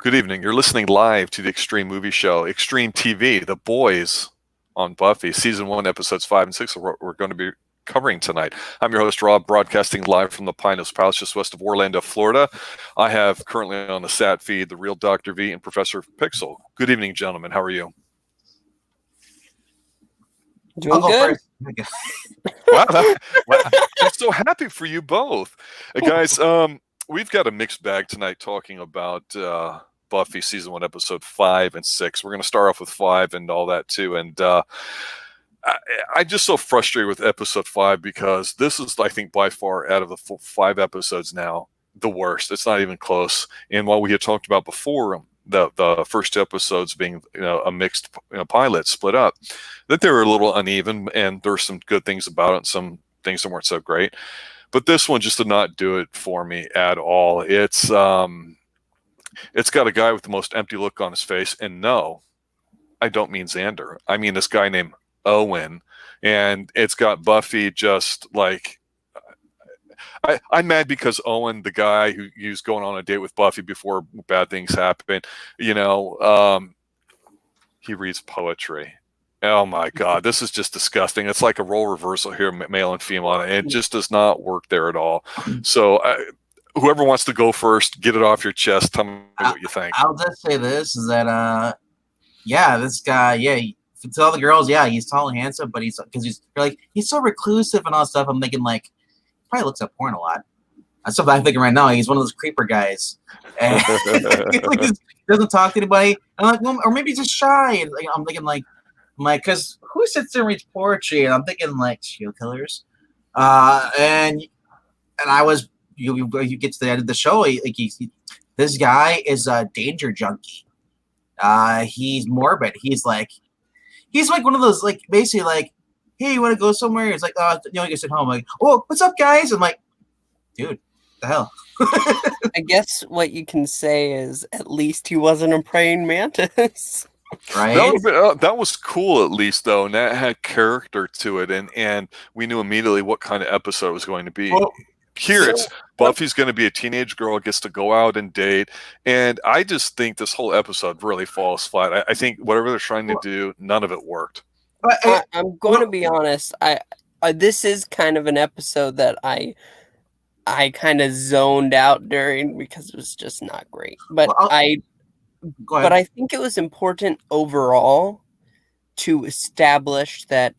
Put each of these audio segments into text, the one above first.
Good evening. You're listening live to the Extreme Movie Show, Extreme TV, The Boys on Buffy, Season 1, Episodes 5 and 6, we're going to be covering tonight. I'm your host, Rob, broadcasting live from the Pinellas Palace, just west of Orlando, Florida. I have currently on the SAT feed the real Dr. V and Professor Pixel. Good evening, gentlemen. How are you? Doing good. Wow, I'm so happy for you both. Guys, we've got a mixed bag tonight talking about Buffy Season 1, Episode 5 and 6. We're going to start off with 5 and all that too. And I'm just so frustrated with Episode 5 because this is, I think, by far out of the 5 episodes now, the worst. It's not even close. And while we had talked about before the first 2 episodes being a mixed pilot split up, that they were a little uneven, and there's some good things about it and some things that weren't so great. But this one just did not do it for me at all. It's got a guy with the most empty look on his face, and no, I don't mean Xander. I mean this guy named Owen, and it's got Buffy just like, I'm mad because Owen, the guy who was going on a date with Buffy before bad things happen, he reads poetry. Oh my God, this is just disgusting. It's like a role reversal here, male and female. It just does not work there at all. So whoever wants to go first, get it off your chest. Tell me what you think. I'll just say this, is that, this guy, to all the girls, he's tall and handsome, but he's so reclusive and all that stuff. I'm thinking, like, he probably looks at porn a lot. That's what I'm thinking right now. He's one of those creeper guys. And he doesn't talk to anybody. I'm like, well, or maybe he's just shy. And I'm thinking, because who sits there and reads poetry? And I'm thinking, like, serial killers. And I was, you get to the end of the show, this guy is a danger junkie. He's morbid. He's like one of those, like, basically like, hey, you want to go somewhere? It's like, you can sit home. I'm like, oh, what's up, guys? I'm like, dude, the hell. I guess what you can say is at least he wasn't a praying mantis. Right. That was cool, at least, though, and that had character to it, and we knew immediately what kind of episode it was going to be. Well, here, it's Buffy's going to be a teenage girl, gets to go out and date, and I just think this whole episode really falls flat. I think whatever they're trying to do, none of it worked. I'm going to be honest. This is kind of an episode that I kind of zoned out during because it was just not great. But But I think it was important overall to establish that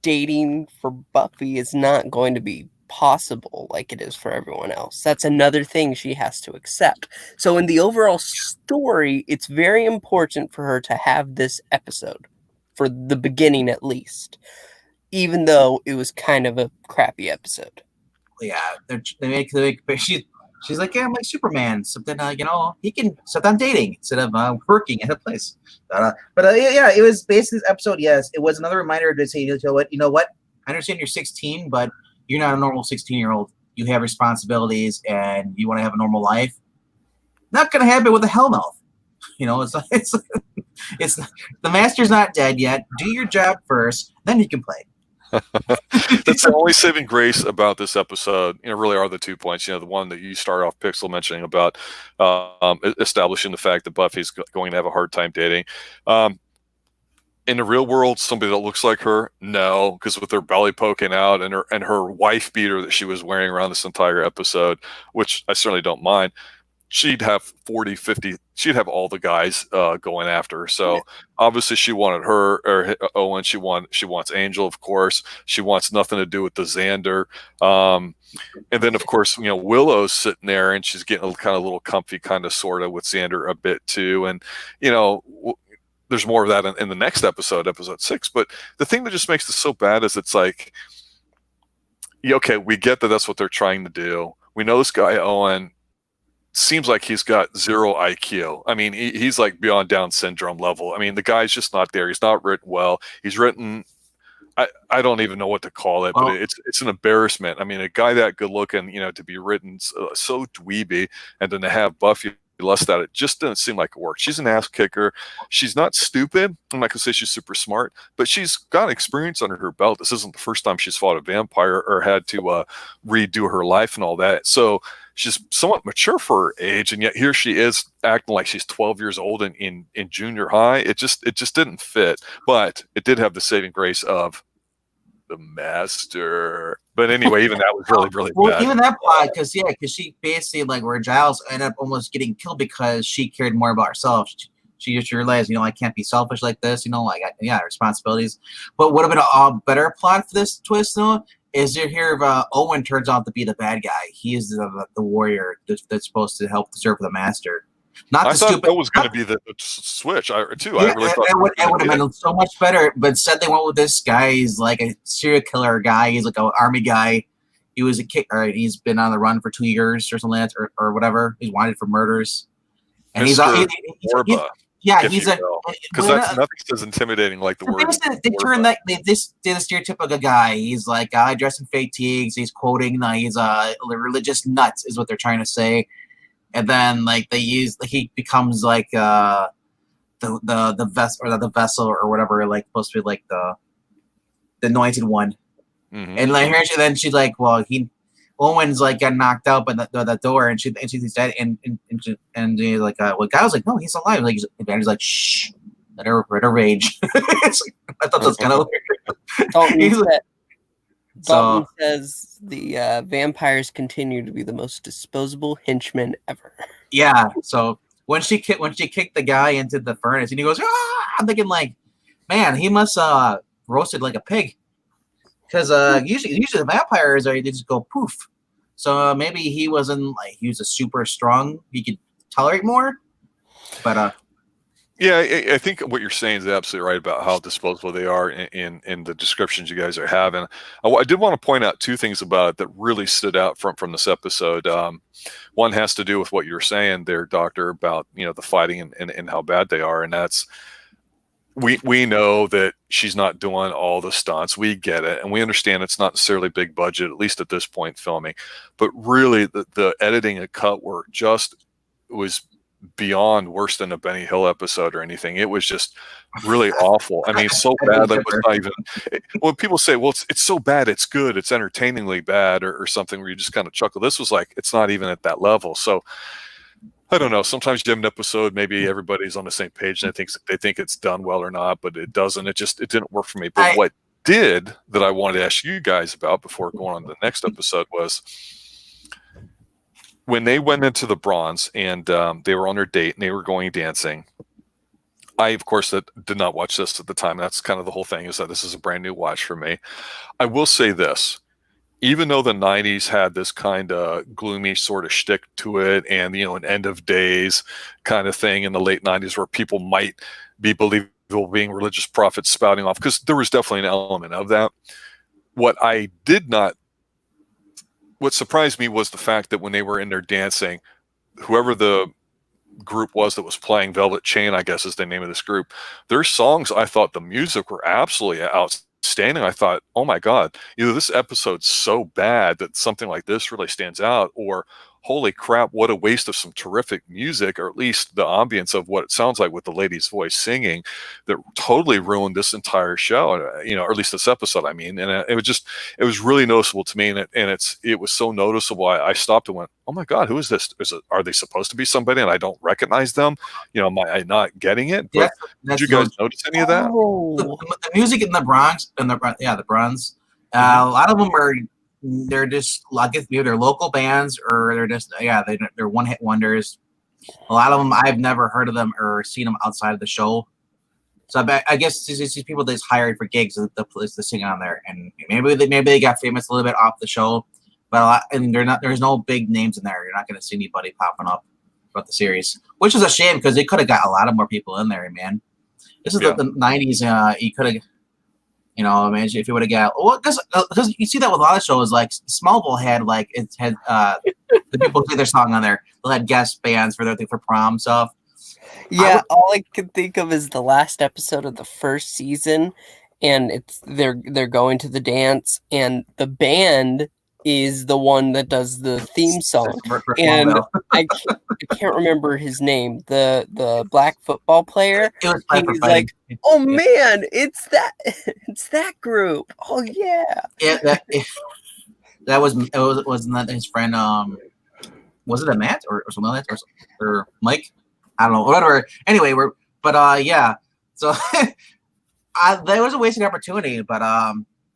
dating for Buffy is not going to be possible like it is for everyone else. That's another thing she has to accept. So in the overall story, it's very important for her to have this episode, for the beginning at least, even though it was kind of a crappy episode. Yeah, they make she's like, I'm like Superman. Something, he can sit down dating instead of working at a place. It was basically this episode. Yes, it was another reminder to say, you know what? I understand you're 16, but you're not a normal 16-year-old. You have responsibilities, and you want to have a normal life. Not going to happen with a hellmouth. It's the master's not dead yet. Do your job first, then you can play. That's the only saving grace about this episode. Really are the 2 points. The one that you start off, Pixel, mentioning about establishing the fact that Buffy's going to have a hard time dating. In the real world, somebody that looks like her, no, because with her belly poking out and her wife beater that she was wearing around this entire episode, which I certainly don't mind, she'd have 40, 50, she'd have all the guys going after her. So obviously she wanted her, or Owen, she wants Angel, of course. She wants nothing to do with the Xander. And then, of course, Willow's sitting there and she's getting kind of a little comfy, kind of, sort of, with Xander a bit too. And, there's more of that in the next episode, episode 6. But the thing that just makes this so bad is it's like, okay, we get that that's what they're trying to do. We know this guy, Owen, seems like he's got 0 IQ. I mean, he's like beyond Down syndrome level. I mean, the guy's just not there. He's not written well. He's written, I don't even know what to call it, but it's an embarrassment. I mean, a guy that good looking, to be written so dweeby, and then to have Buffy less that. It just didn't seem like it worked. She's an ass kicker. She's not stupid. I'm not going to say she's super smart, but she's got experience under her belt. This isn't the first time she's fought a vampire or had to redo her life and all that. So she's somewhat mature for her age, and yet here she is acting like she's 12 years old in junior high. It just didn't fit, but it did have the saving grace of the master. But anyway, even that was really bad. Even that plot, because she basically, like, where Giles ended up almost getting killed because she cared more about herself. She just realized, I can't be selfish like this, responsibilities. But what about a better plot for this twist, though, is you hear Owen turns out to be the bad guy. He is the warrior that's supposed to help serve the master. Not I the thought stupid. that was going to be the switch. I really thought it would have been so much better. But instead, they went with this guy. He's like a serial killer guy. He's like an army guy. He was a kid. All right, he's been on the run for 2 years or something like that, or whatever. He's wanted for murders. And he's Orba, he's a because that's nothing's as intimidating like the word. They turned that they just did a stereotypical guy. He's like a guy dressed in fatigues. He's quoting. He's a religious nut, is what they're trying to say. And then he becomes like the vessel or the vessel or whatever, like supposed to be like the anointed one. Mm-hmm. And like then she's like, well, Owen's like got knocked out by the door, and she's dead. And he's like, well, guy was like, no, he's alive. Like, he's like, shh, let her rage. I thought that was kind of weird. Dalton says the vampires continue to be the most disposable henchmen ever. Yeah. So when she kicked the guy into the furnace, and he goes, ah! I'm thinking like, man, he must roasted like a pig, because usually the vampires they just go poof. So maybe he wasn't like he was a super strong. He could tolerate more, but yeah, I think what you're saying is absolutely right about how disposable they are in the descriptions you guys are having. I did want to point out two things about it that really stood out from this episode. One has to do with what you were saying there, Doctor, about the fighting and how bad they are, and that's we know that she's not doing all the stunts. We get it, and we understand it's not necessarily big budget, at least at this point filming. But really, the editing and cut work just was beyond worse than a Benny Hill episode or anything. It was just really awful. I mean, so bad that it was not even. When people say, "Well, it's so bad, it's good, it's entertainingly bad," or something, where you just kind of chuckle. This was like it's not even at that level. So I don't know. Sometimes you have an episode, maybe everybody's on the same page and they think it's done well or not, but it doesn't. It didn't work for me. But what did that I wanted to ask you guys about before going on to the next episode was when they went into the Bronze and they were on their date and they were going dancing. I, of course, did not watch this at the time. That's kind of the whole thing, is that this is a brand new watch for me. I will say this. Even though the 90s had this kind of gloomy sort of shtick to it and, an end of days kind of thing in the late 90s where people might be believable being religious prophets spouting off, because there was definitely an element of that. What surprised me was the fact that when they were in there dancing, whoever the group was that was playing, Velvet Chain, I guess is the name of this group, their songs, I thought the music were absolutely outstanding. I thought, oh my God, either this episode's so bad that something like this really stands out, or holy crap, what a waste of some terrific music, or at least the ambience of what it sounds like with the lady's voice singing, that totally ruined this entire show, or at least this episode, I mean. And it was really noticeable to me, and it was so noticeable. I stopped and went, oh my God, who is this? Are they supposed to be somebody and I don't recognize them? Am I not getting it? But did you guys notice any of that? The music in the Bronx, the Bronze, a lot of them they're just like either they're local bands or they're just they're one hit wonders. A lot of them I've never heard of them or seen them outside of the show. So I guess these people they just hired for gigs to sing on there, and maybe they got famous a little bit off the show, but there's no big names in there. You're not going to see anybody popping up about the series, which is a shame because they could have got a lot of more people in there, man. This is the 90s. You could have. Imagine if you would have got because you see that with a lot of shows. Like Smallville had the people play their song on there. They'll have guest bands for their thing for prom stuff. Yeah, all I can think of is the last episode of the first season, and they're going to the dance, and the band is the one that does the theme song, and I can't remember his name. The black football player. He's like, oh man, it's that group. Oh yeah. Yeah, wasn't that his friend? Was it a Matt or something like that, or Mike? I don't know. Whatever. Anyway, yeah. So that was a wasted opportunity, but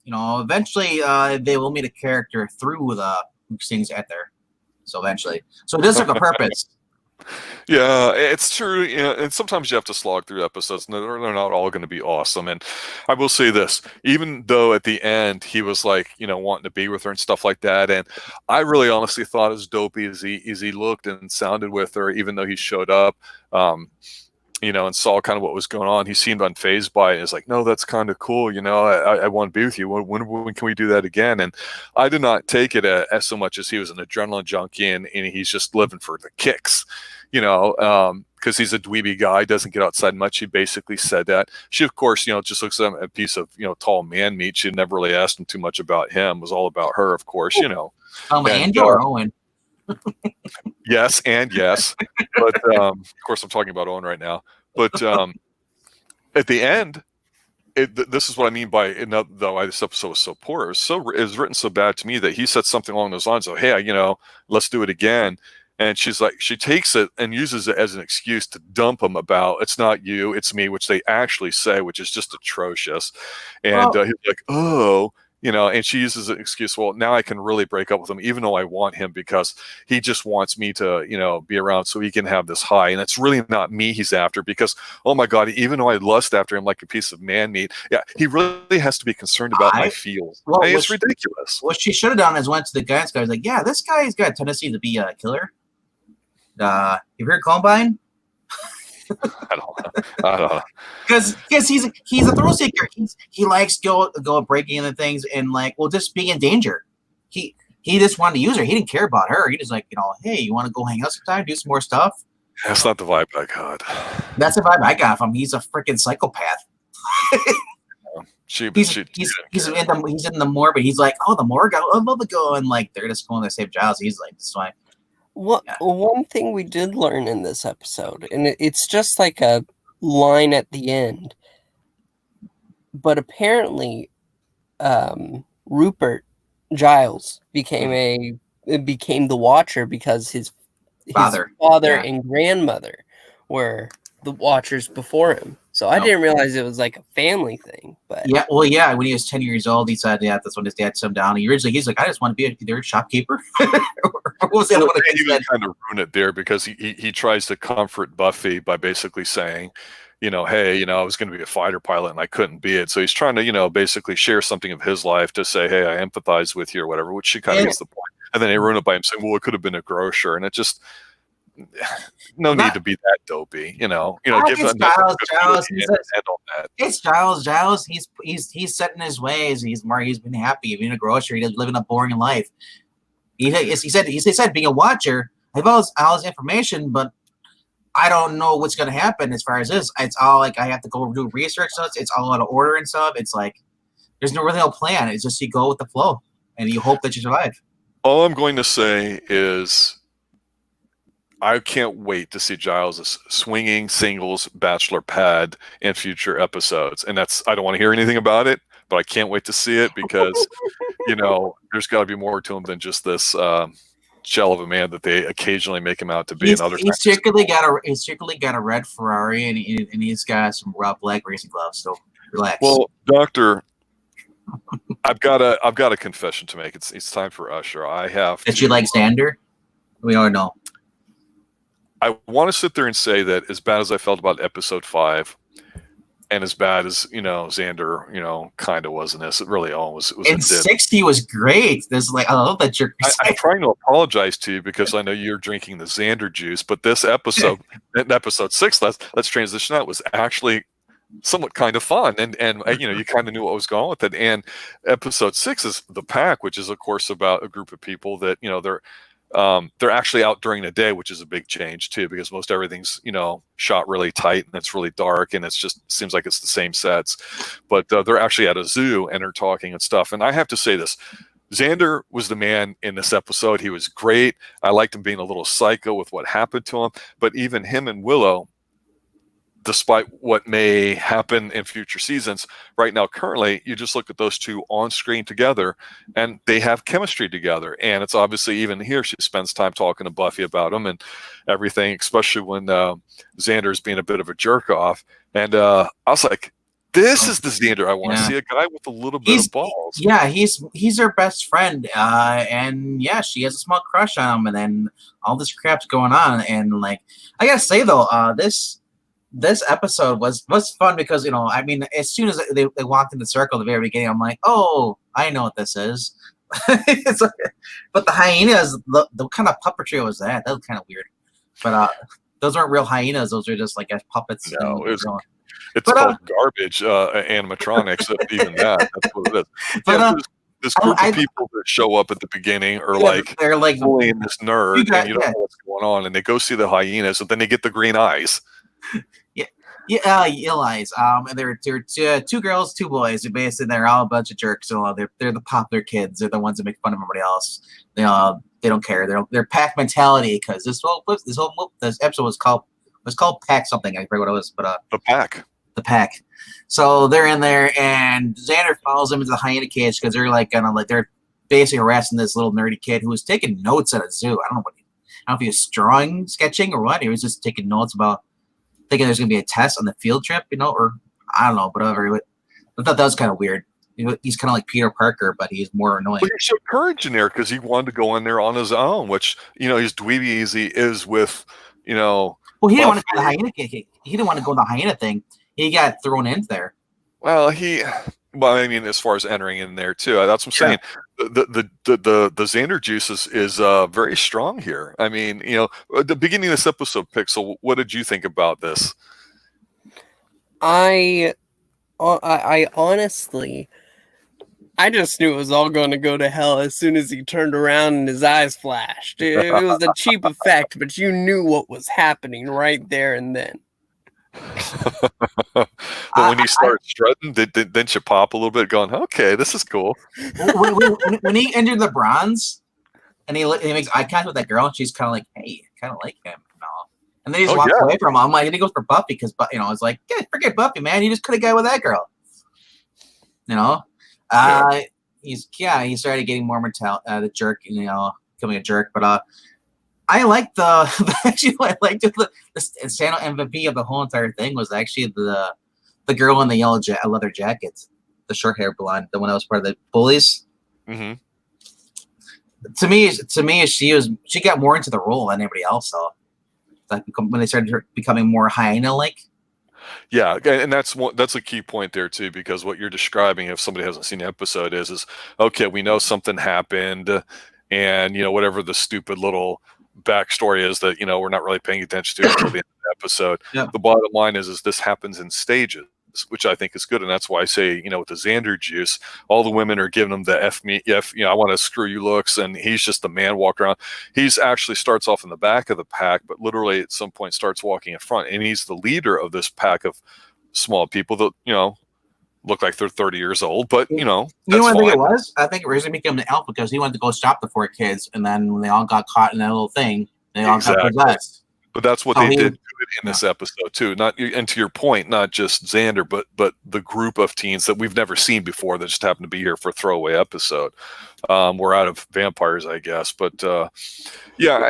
eventually they will meet a character through who sings at there. So eventually, so it does serve a purpose. Yeah, it's true. And sometimes you have to slog through episodes, and they're not all going to be awesome. And I will say this, even though at the end he was like, wanting to be with her and stuff like that, and I really honestly thought as dopey as he looked and sounded with her, even though he showed up, and saw kind of what was going on, he seemed unfazed by it. It's like, no, that's kind of cool. I want to be with you. When can we do that again? And I did not take it as so much as he was an adrenaline junkie and he's just living for the kicks, because he's a dweeby guy, doesn't get outside much. He basically said that. She, of course, just looks at him a piece of, tall man meat. She never really asked him too much about him. It was all about her, of course, Angel or Owen? Yes, but of course I'm talking about Owen right now. But at the end, this is what I mean by though this episode was so poor. It was written so bad to me that he said something along those lines of, "Hey, let's do it again." And she's like, she takes it and uses it as an excuse to dump him about, it's not you, it's me, which they actually say, which is just atrocious. And he's like, oh. And she uses an excuse. Well, now I can really break up with him, even though I want him, because he just wants me to, be around so he can have this high. And it's really not me he's after, because, oh my God, even though I lust after him like a piece of man meat, yeah, he really has to be concerned about my feels. Well, it's ridiculous. What she should have done is went to the guy and was like, yeah, this guy's got a tendency to be a killer. You heard Columbine? I don't know. Because he's a thrill seeker. He likes go breaking into things and just being in danger. He just wanted to use her. He didn't care about her. He just hey, you want to go hang out sometime, do some more stuff? That's not the vibe I got. That's the vibe I got from him. He's a freaking psychopath. He's in the morgue, but he's like, oh, the morgue, I'd love to go, and they're just going to save Giles. He's like, this is why. One thing we did learn in this episode, and it's just like a line at the end, but apparently Rupert Giles became the Watcher because his father and grandmother were the Watchers before him. So I didn't realize it was like a family thing. But when he was 10 years old, he said, that's when his dad sat him down. He's like, I just want to be their shopkeeper. What was the other one? He kind of ruined it there, because he tries to comfort Buffy by basically saying, hey, I was going to be a fighter pilot and I couldn't be it. So he's trying to, basically share something of his life to say, hey, I empathize with you or whatever, which she kind of gets the point. And then they ruin it by him saying, well, it could have been a grocer. And it just, need to be that dopey, It's Giles. He's set in his ways. He's been happy being a grocer. He's living a boring life. He said being a Watcher, I have all this information, but I don't know what's going to happen as far as this. It's all I have to go do research. So it's all out of order and stuff. It's like there's no plan. It's just you go with the flow and you hope that you survive. All I'm going to say is, I can't wait to see Giles' swinging singles bachelor pad in future episodes. And I don't want to hear anything about it, but I can't wait to see it, because, there's got to be more to him than just this shell of a man that they occasionally make him out to be. He's secretly got a red Ferrari and he's got some black racing gloves. So relax. Well, Doctor, I've got a confession to make. It's time for Usher. I have that you like Xander? We all know. I want to sit there and say that as bad as I felt about episode 5, and as bad as Xander, kind of was in this, it really all was. And 60 was great. There's I love that you're. I'm trying to apologize to you, because I know you're drinking the Xander juice, but this episode, episode 6, let's transition out, was actually somewhat kind of fun, and you kind of knew what was going on with it. And episode 6 is The Pack, which is of course about a group of people that they're actually out during the day, which is a big change too, because most everything's shot really tight and it's really dark and it's just seems like it's the same sets, but they're actually at a zoo and they're talking and stuff. And I have to say this, Xander was the man in this episode. He was great. I liked him being a little psycho with what happened to him. But even him and Willow, despite what may happen in future seasons, right now, currently, you just look at those two on screen together and they have chemistry together. And it's obviously, even here, she spends time talking to Buffy about him and everything, especially when Xander's being a bit of a jerk off. And I was like, this is the Xander I want to see, a guy with a little bit of balls. Yeah, he's her best friend. And yeah, she has a small crush on him, and then all this crap's going on. And like, I gotta say though, this episode was fun because, you know, I mean, as soon as they walked in the circle at the very beginning, I'm like, oh, I know what this is. It's like, but the hyenas, the kind of puppetry was that? That was kind of weird. But those aren't real hyenas. Those are just like puppets. No, it's called garbage animatronics. Even that, that's what it is. But this group of people that show up at the beginning are they're like bullying this nerd, and you don't know what's going on, and they go see the hyenas, and then they get the green eyes. Yellow eyes. And they're two girls, two boys. Basically, they're all a bunch of jerks. So they're the popular kids. They're the ones that make fun of everybody else. They don't care. They're pack mentality, because this episode was called Pack something. I forget what it was, but the pack. So they're in there, and Xander follows them into the hyena cage because they're basically harassing this little nerdy kid who was taking notes at a zoo. I don't know if he was sketching or what. He was just taking notes about thinking there's gonna be a test on the field trip, you know, or I don't know, whatever. I thought that was kind of weird. He's kind of like Peter Parker, but he's more annoying. Well, he showed courage in there because he wanted to go in there on his own, which, you know, he's dweeby as he is with, you know. Well, he didn't want to go to the hyena. He didn't want to go to the hyena thing. He got thrown in there. Well, I mean, as far as entering in there too, that's what I'm saying. The Xander juice is very strong here. I mean, you know, at the beginning of this episode, Pixel, what did you think about this? I honestly, I just knew it was all going to go to hell as soon as he turned around and his eyes flashed. It was a cheap effect, but you knew what was happening right there and then. But when he started strutting, didn't you pop a little bit, going, okay, this is cool? When he entered the bronze, and he makes eye contact with that girl, and she's kind of like, hey, kind of like him. No. And then he just walks away from him. I'm like, and he goes for Buffy, because, you know, it's like, yeah, forget Buffy, man. You just could have got with that girl. You know? He started getting more the jerk, you know, becoming a jerk. But I like the standout MVP of the whole entire thing was actually the girl in the yellow leather jacket, the short hair blonde, the one that was part of the bullies. Mm-hmm. To me, she got more into the role than anybody else. So, like, when they started becoming more hyena-like. Yeah, and that's a key point there too, because what you're describing, if somebody hasn't seen the episode, is okay, we know something happened, and, you know, whatever the stupid little backstory is that, you know, we're not really paying attention to until the end of the episode. Yeah. The bottom line is this happens in stages, which I think is good, and that's why I say, you know, with the Xander juice, all the women are giving him the you know, I want to screw you looks, and he's just the man walking around. He's actually starts off in the back of the pack, but literally at some point starts walking in front, and he's the leader of this pack of small people that, you know, look like they're 30 years old, but, you know, you know what I think it was? I think it originally became the elf because he wanted to go stop the 4 kids, and then when they all got caught in that little thing, they all got possessed. But that's what they did in this episode too. And to your point, not just Xander, but the group of teens that we've never seen before that just happened to be here for a throwaway episode. We're out of vampires, I guess. But yeah,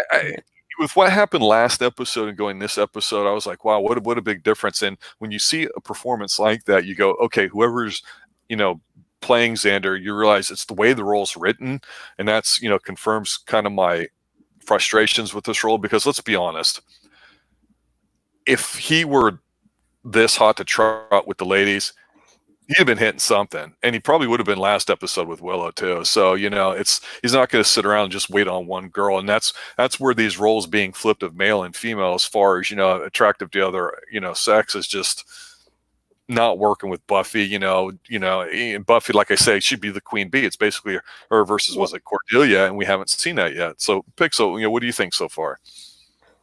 with what happened last episode and going this episode, I was like, wow, what a big difference. And when you see a performance like that, you go, okay, whoever's, you know, playing Xander, you realize it's the way the role's written, and that's, you know, confirms kind of my frustrations with this role, because let's be honest, if he were this hot to trot with the ladies, he'd have been hitting something, and he probably would have been last episode with Willow too. So, you know, he's not going to sit around and just wait on one girl, and that's where these roles being flipped of male and female, as far as, you know, attractive to other, you know, sex, is just not working with Buffy. You know, and Buffy, like I say, she'd be the queen bee. It's basically her versus, was it Cordelia, and we haven't seen that yet. So, Pixel, you know, what do you think so far?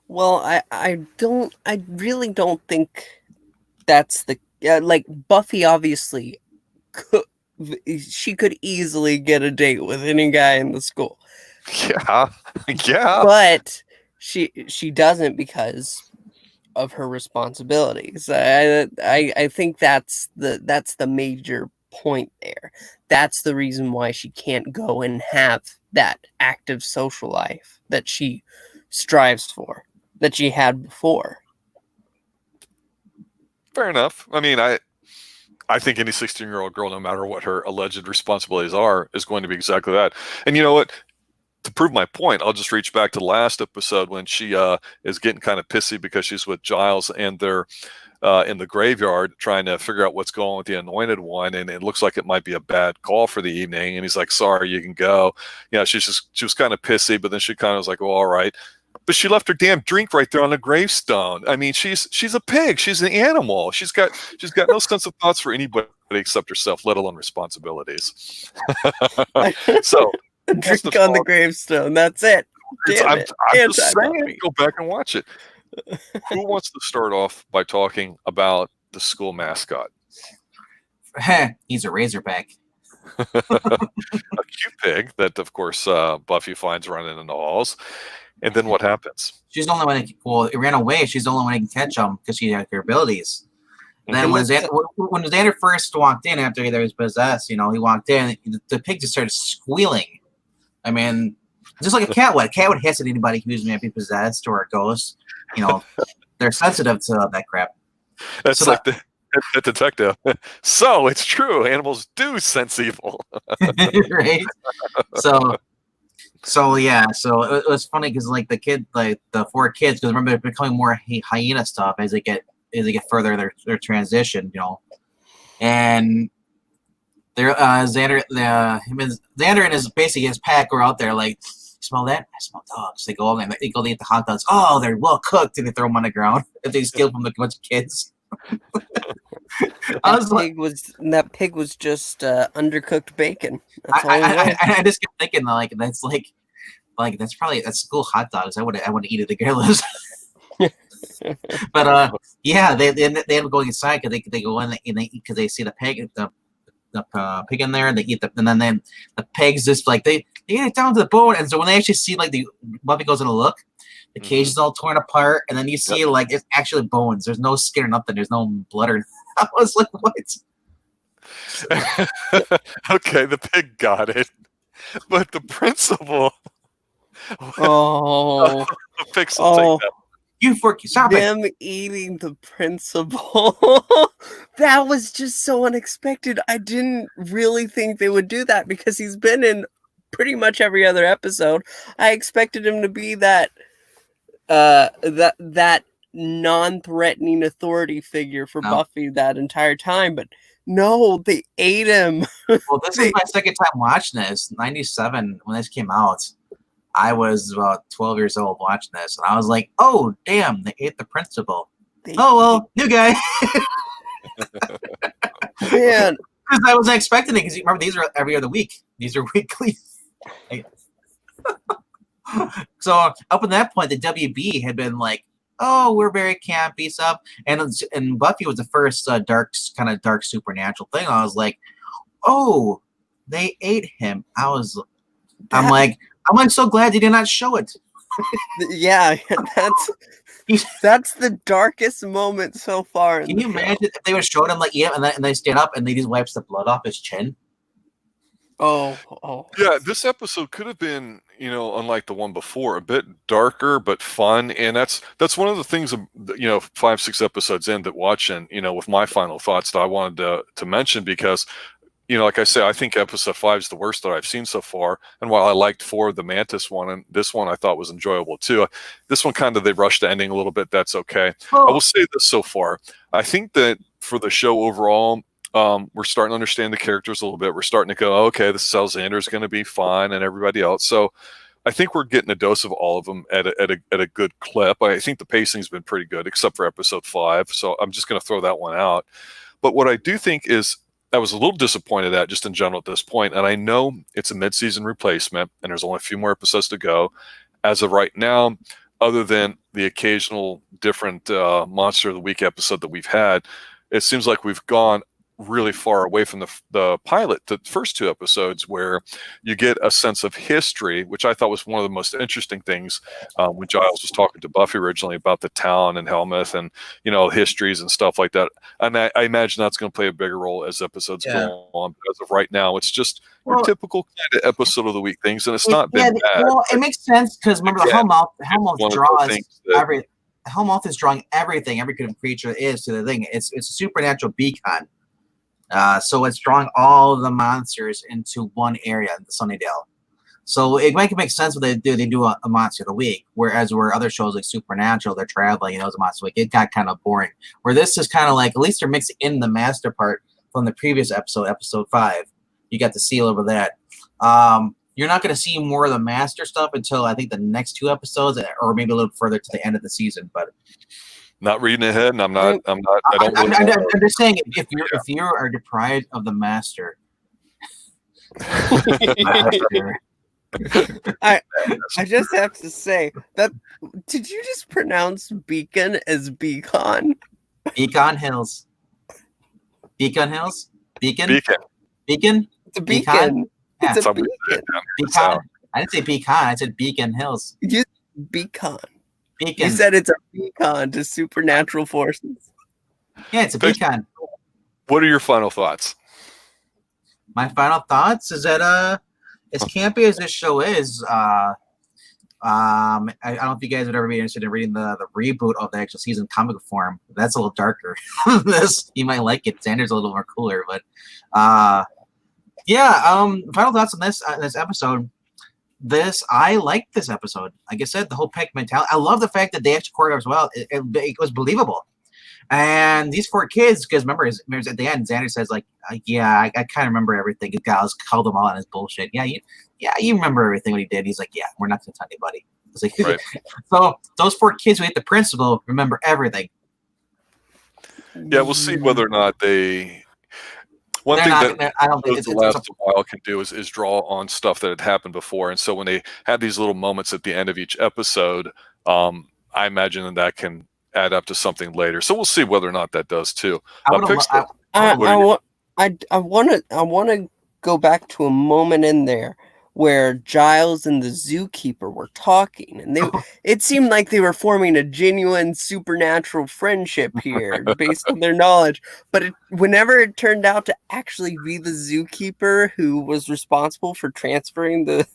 Well, I really don't think that's the like, Buffy obviously she could easily get a date with any guy in the school. Yeah. But she doesn't because of her responsibilities. I think that's the major point there. That's the reason why she can't go and have that active social life that she strives for, that she had before. Fair enough. I mean, I think any 16-year-old girl, no matter what her alleged responsibilities are, is going to be exactly that. And you know what? To prove my point, I'll just reach back to the last episode when she is getting kind of pissy because she's with Giles and they're in the graveyard trying to figure out what's going on with the Anointed One, and it looks like it might be a bad call for the evening. And he's like, "Sorry, you can go." Yeah, she was kind of pissy, but then she kind of was like, "Well, all right." But she left her damn drink right there on the gravestone. I mean, she's a pig. She's an animal. She's got no sense of thoughts for anybody except herself, let alone responsibilities. So. A drink on the gravestone. That's it. I'm just saying, go back and watch it. Who wants to start off by talking about the school mascot? He's a Razorback. A cute pig that, of course, Buffy finds running in the halls. And then what happens? She's the only one it ran away. She's the only one that can catch him because she had her abilities. Then when Xander first walked in after he was possessed, he walked in, the pig just started squealing. I mean, just like a cat would. A cat would hiss at anybody who's maybe possessed or a ghost. They're sensitive to that crap. That's so like the detective. So it's true. Animals do sense evil. Right? So yeah. So it was funny because the four kids, because remember they're becoming more hyena stuff as they get further in their transition, and they're Xander and his pack are out there like, smell that? I smell dogs. They go over and they go to eat the hot dogs. Oh, they're well cooked, and they throw them on the ground if they steal from a bunch of kids. That pig was just undercooked bacon. That's all I just kept thinking that's probably school hot dogs. I want to eat it regardless. But yeah, they end up going inside because they go in and they eat because they see the pig pig in there and they eat and then the pigs just they eat it down to the bone, and so when they actually see the Buffy goes in to look, the cage is all torn apart, and then you see it's actually bones. There's no skin or nothing. There's no blood or. I was like, what? Okay, the pig got it, but the principal. Oh, the pigs will take that. Stop them it. Eating the principal. That was just so unexpected. I didn't really think they would do that because he's been in pretty much every other episode. I expected him to be that non-threatening authority figure for Buffy that entire time, but no, they ate him. Well, this is my second time watching this. 97 when this came out. I was about 12 years old watching this, and I was like, "Oh, damn! They ate the principal." New guy. Man, because I wasn't expecting it. Because remember, these are every other week. These are weekly. So up at that point, the WB had been like, "Oh, we're very campy stuff," and Buffy was the first dark supernatural thing. I was like, "Oh, they ate him." I'm so glad they did not show it. Yeah, that's the darkest moment so far. Can you imagine if they would show him and they stand up and they just wipes the blood off his chin? Oh. Yeah, this episode could have been, unlike the one before, a bit darker but fun, and that's one of the things, 5-6 episodes in that watching, with my final thoughts that I wanted to mention because. Like I said, I think episode 5 is the worst that I've seen so far. And while I liked 4, the Mantis one, and this one I thought was enjoyable too. This one they rushed the ending a little bit. That's okay. I will say this so far. I think that for the show overall, we're starting to understand the characters a little bit. We're starting to go, okay, this is how Xander's going to be fine and everybody else. So I think we're getting a dose of all of them at a good clip. I think the pacing's been pretty good, except for episode 5. So I'm just going to throw that one out. But what I do think is, I was a little disappointed at just in general at this point, and I know it's a mid-season replacement, and there's only a few more episodes to go. As of right now, other than the occasional different Monster of the Week episode that we've had, it seems like we've gone really far away from the pilot, the first 2 episodes, where you get a sense of history, which I thought was one of the most interesting things when Giles was talking to Buffy originally about the town and Helmuth and, histories and stuff like that. And I imagine that's going to play a bigger role as episodes go on. But as of right now, it's just your typical kind of episode of the week things, and it's not been bad. Well, it makes sense because remember the Hellmouth draws every. Hellmouth is drawing everything every kind of creature is to the thing. It's a supernatural beacon. So it's drawing all of the monsters into one area in the Sunnydale. So it might make sense what they do. They do a monster of the week, whereas where other shows like Supernatural, they're traveling, it's a monster of the week. It got kind of boring. Where this is kind of like, at least they're mixing in the master part from the previous episode 5. You got the seal over that. You're not going to see more of the master stuff until I think the next 2 episodes, or maybe a little further to the end of the season. But not reading ahead, and I'm not. I'm just saying, if you are deprived of the master, I just have to say that. Did you just pronounce beacon as beacon? Beacon Hills. Beacon Hills. Beacon. It's a beacon. Yeah. It's a beacon. Beacon. I didn't say beacon. I said Beacon Hills. You beacon. Beacon. You said it's a beacon to supernatural forces. Yeah, it's a beacon. What are your final thoughts? My final thoughts is that as campy as this show is, I don't know if you guys would ever be interested in reading the reboot of the actual season comic form. That's a little darker. This you might like it. Xander's a little more cooler, but final thoughts on this episode. I liked this episode. Like I said, the whole pack mentality. I love the fact that they actually choreographed as well. It was believable. And these 4 kids, because remember at the end, Xander says like, I kind of remember everything. Giles called them all on his bullshit. You remember everything what he did. He's like, yeah, we're not going to tell anybody. It's like, right. So those 4 kids who hit the principal remember everything. Yeah, we'll see whether or not they. One thing that I don't think the last while can do is draw on stuff that had happened before, and so when they had these little moments at the end of each episode, I imagine that can add up to something later. So we'll see whether or not that does too. I want to go back to a moment in there where Giles and the zookeeper were talking, and it seemed like they were forming a genuine supernatural friendship here based on their knowledge. But whenever it turned out to actually be the zookeeper who was responsible for transferring the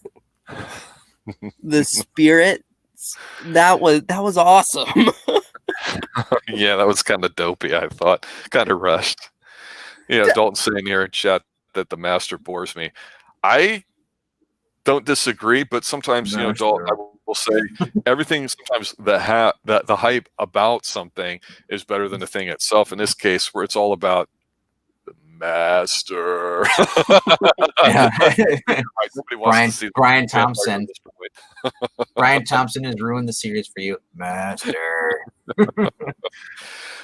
spirits, that was awesome. Yeah, that was kind of dopey, I thought. Kind of rushed. Dalton saying here in chat that the master bores me. I don't disagree, but sometimes, Dalton, I will say everything, sometimes the hype about something is better than the thing itself. In this case, where it's all about the master. Brian Thompson. Brian Thompson has ruined the series for you, master.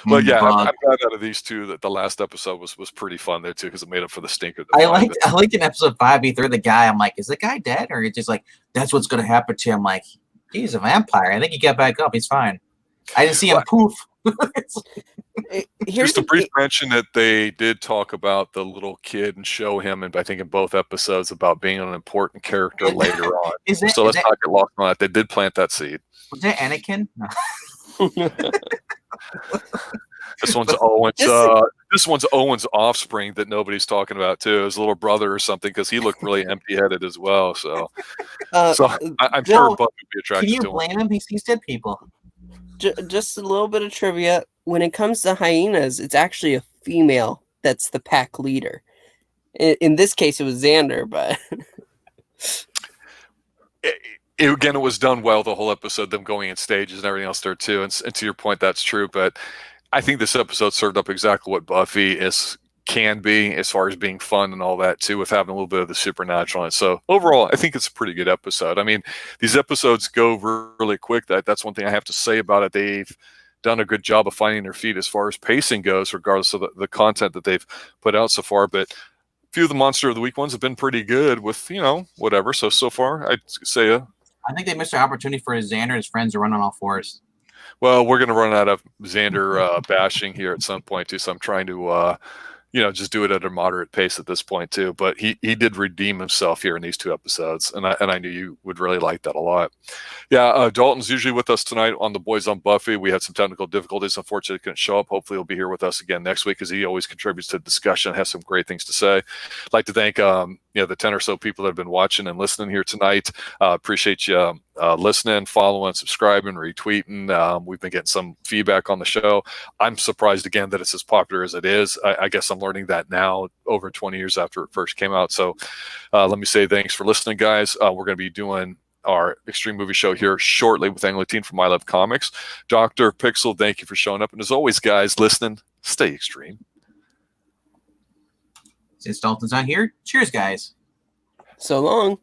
Well, yeah, I'm glad out of these 2 that the last episode was pretty fun there too, because it made up for the stinker. I liked in episode 5 he threw the guy. I'm like, is the guy dead, or it's just like that's what's going to happen to him? I'm like, he's a vampire. I think he got back up. He's fine. I didn't see him poof. Just a brief mention that they did talk about the little kid and show him, and I think in both episodes about being an important character later on. So let's not get lost on that. They did plant that seed. Was that Anakin? No. This one's Owen's offspring that nobody's talking about too. His little brother or something, because he looked really empty-headed as well. So, I'm sure Buffy would be attracted to him. Can you blame him? He's dead people. Just a little bit of trivia. When it comes to hyenas, it's actually a female that's the pack leader. In this case, it was Xander, but again, it was done well the whole episode, them going in stages and everything else there too. And to your point, that's true. But I think this episode served up exactly what Buffy can be as far as being fun and all that too, with having a little bit of the supernatural in it. So overall, I think it's a pretty good episode. I mean, these episodes go really quick. That's one thing I have to say about it. They've done a good job of finding their feet as far as pacing goes, regardless of the content that they've put out so far. But a few of the Monster of the Week ones have been pretty good with, whatever. So far, I'd say I think they missed an opportunity for Xander and his friends to run on all 4s. Well, we're going to run out of Xander bashing here at some point too, so I'm trying to just do it at a moderate pace at this point too. But he did redeem himself here in these 2 episodes, and I knew you would really like that a lot. Yeah, Dalton's usually with us tonight on The Boys on Buffy. We had some technical difficulties. Unfortunately, he couldn't show up. Hopefully, he'll be here with us again next week, as he always contributes to the discussion, has some great things to say. I'd like to thank the 10 or so people that have been watching and listening here tonight. Appreciate you listening, following, subscribing, retweeting. We've been getting some feedback on the show. I'm surprised again that it's as popular as it is. I guess I'm learning that now, over 20 years after it first came out. So let me say thanks for listening, guys. We're going to be doing our Extreme Movie Show here shortly with Angleteen from I Love Comics. Dr. Pixel, thank you for showing up. And as always, guys, listening, stay extreme. Since Dalton's not here, cheers, guys. So long.